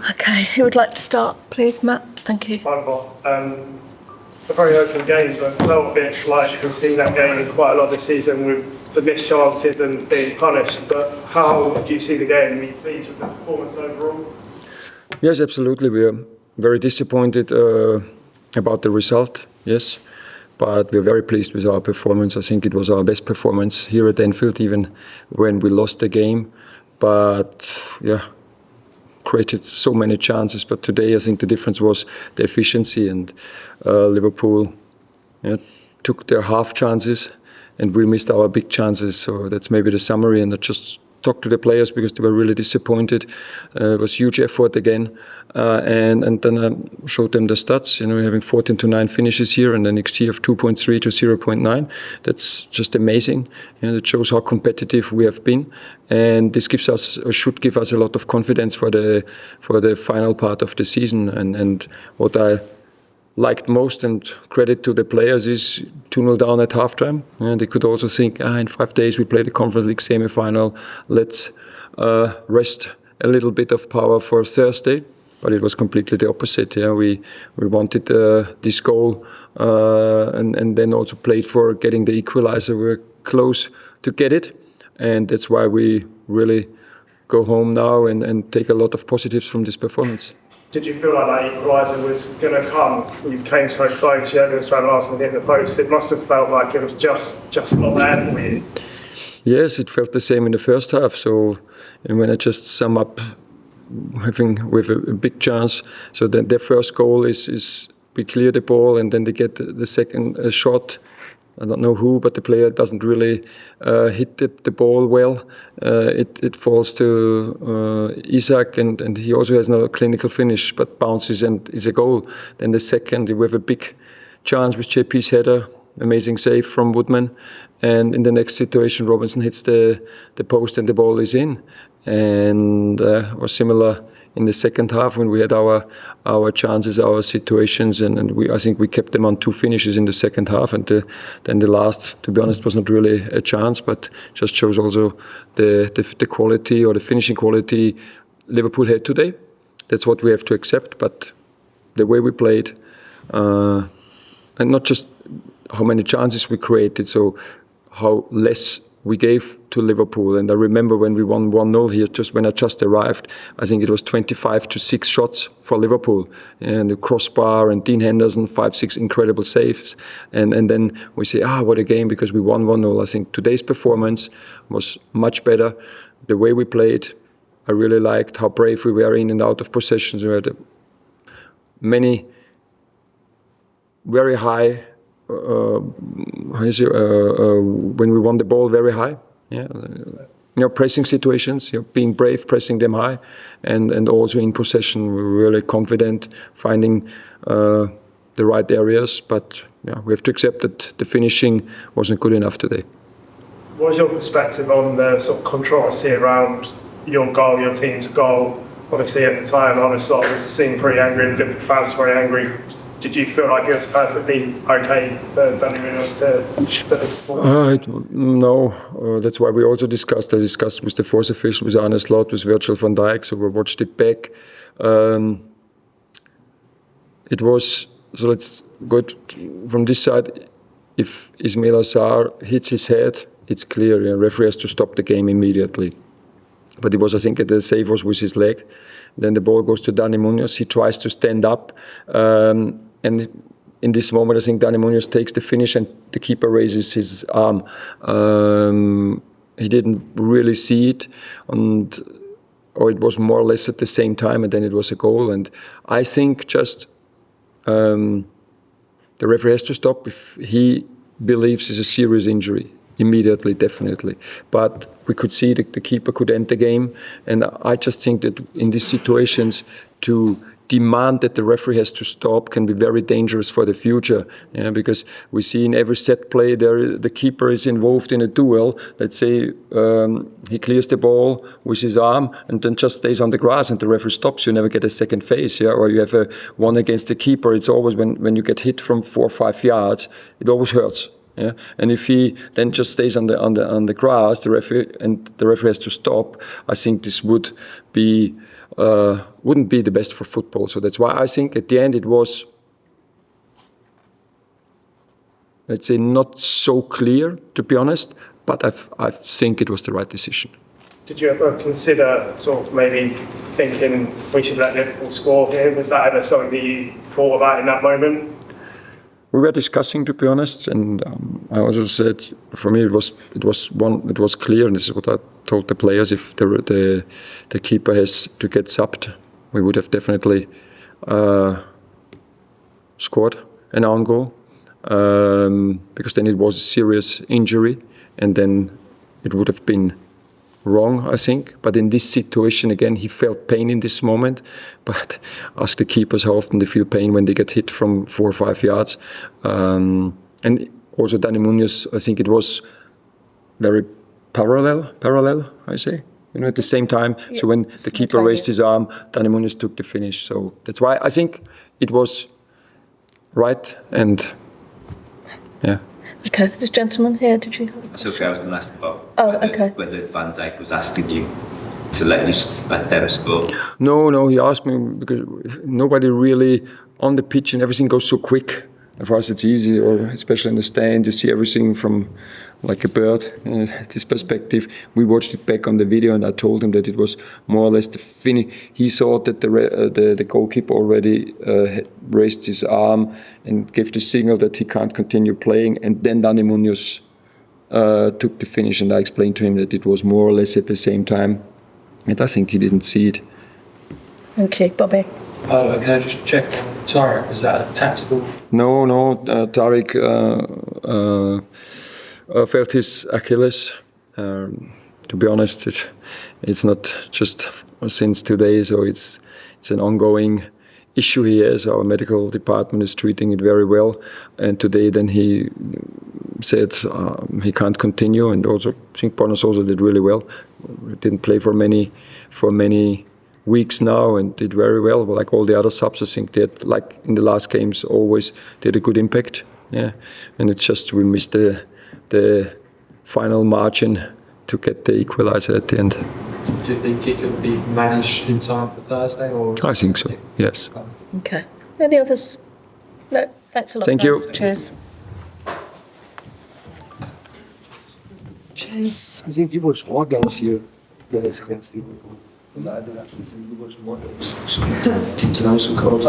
Okay, who would like to start, please? Matt, thank you. A very open game, but felt a bit like we've seen that game quite a lot this season with the missed chances and being punished. But how do you see the game? Are you pleased with the performance overall? Yes, absolutely. We are very disappointed about the result, yes. But we're very pleased with our performance. I think it was our best performance here at Anfield, even when we lost the game. But, yeah, created so many chances. But today I think the difference was the efficiency, and Liverpool took their half chances and we missed our big chances. So that's maybe the summary, and I just talked to the players because they were really disappointed. It was huge effort again, and then I showed them the stats. We're having 14-9 finishes here, and an XG of 2.3 to 0.9. That's just amazing. It shows how competitive we have been, and this gives us, or should give us, a lot of confidence for the final part of the season. And what I liked most, and credit to the players, is 2-0 down at halftime. They could also think, in 5 days we play the Conference League semi-final, let's rest a little bit of power for Thursday. But it was completely the opposite. We wanted this goal, and then also played for getting the equaliser. We're close to get it, and that's why we really go home now and take a lot of positives from this performance. Did you feel like that equaliser was going to come? You came so close, you had this trying to last and hit the post. It must have felt like it was just not there for you. Yes, it felt the same in the first half. So, and when I just sum up, having with a big chance, so then their first goal is we clear the ball, and then they get the second shot. I don't know who, but the player doesn't really hit the ball well. It falls to Isak, and he also has no clinical finish, but bounces and is a goal. Then the second, we have a big chance with JP's header, amazing save from Woodman. And in the next situation, Robertson hits the post and the ball is in. And was similar in the second half when we had our chances, our situations, and I think we kept them on 2 finishes in the second half, and then the last, to be honest, was not really a chance, but just shows also the quality, or the finishing quality, Liverpool had today. That's what we have to accept. But the way we played, and not just how many chances we created, so how less we gave to Liverpool. And I remember when we won 1-0 here, just when I just arrived, I think it was 25-6 shots for Liverpool, and the crossbar, and Dean Henderson, 5-6 incredible saves. And then we say, what a game, because we won 1-0. I think today's performance was much better. The way we played, I really liked how brave we were in and out of possessions. We had many very high, when we won the ball very high, pressing situations, being brave, pressing them high, and also in possession, we were really confident, finding the right areas. But we have to accept that the finishing wasn't good enough today. What was your perspective on the sort of controversy around your goal, your team's goal? Obviously, at the time, I was seeing pretty angry, and the fans were very angry. Did you feel like it was perfectly okay for Daniel Munoz to No, that's why we also discussed. I discussed with the fourth official, with Arne Slot, with Virgil van Dijk, so we watched it back. It was, so let's go from this side. If Ismail Assar hits his head, it's clear. The referee has to stop the game immediately. But it was, I think, the save was with his leg. Then the ball goes to Daniel Munoz. He tries to stand up. And in this moment, I think Daniel Munoz takes the finish, and the keeper raises his arm. He didn't really see it, or it was more or less at the same time, and then it was a goal. And I think just the referee has to stop if he believes it's a serious injury. Immediately, definitely. But we could see the keeper could end the game. And I just think that in these situations, to demand that the referee has to stop can be very dangerous for the future. Because we see in every set play there, the keeper is involved in a duel. Let's say he clears the ball with his arm and then just stays on the grass, and the referee stops. You never get a second phase, or you have a one against the keeper. It's always when you get hit from 4 or 5 yards, it always hurts. Yeah, and if he then just stays on the grass, the referee has to stop. I think this wouldn't be the best for football. So that's why I think at the end it was, let's say, not so clear, to be honest. But I think it was the right decision. Did you ever consider sort of maybe thinking we should let Liverpool score here? Was that ever something that you thought about in that moment? We were discussing, to be honest, and I also said, for me, it was clear, and this is what I told the players: if the keeper has to get subbed, we would have definitely scored an own goal, because then it was a serious injury, and then it would have been wrong, I think. But in this situation, again, he felt pain in this moment. But ask the keepers how often they feel pain when they get hit from 4 or 5 yards. And also Daniel Munoz, I think it was very parallel, I say. You know, at the same time. Yeah. So when the keeper raised his arm, Daniel Munoz took the finish. So that's why I think it was right, and yeah. Okay, this gentleman here, did you? That's okay, I was going to ask about whether Van Dijk was asking you to let them score. No, he asked me because nobody really on the pitch and everything goes so quick. And for us it's easy, or especially in the stand, you see everything from like a bird. This perspective, we watched it back on the video, and I told him that it was more or less the finish. He thought that the goalkeeper already raised his arm and gave the signal that he can't continue playing, and then Daniel Munoz took the finish, and I explained to him that it was more or less at the same time, and I think he didn't see it. Okay, Bobby. Can I just check on Tyrick? Is that a tactical? No. Tyrick felt his Achilles. To be honest, it's not just since today, so it's an ongoing issue he has. Our medical department is treating it very well, and today then he said he can't continue, and also I think Borna Sosa did really well. Didn't play for many weeks now and did very well. But like all the other subs, I think they had, like in the last games, always did a good impact. Yeah, and it's just we missed the final margin to get the equaliser at the end. Do you think it could be managed in time for Thursday? Or I think so, yes. Okay. Any others? No, thanks a lot. Thank you. Cheers. Cheers. I think you watched more games here against Liverpool. And I did actually think you watched more games. International coach.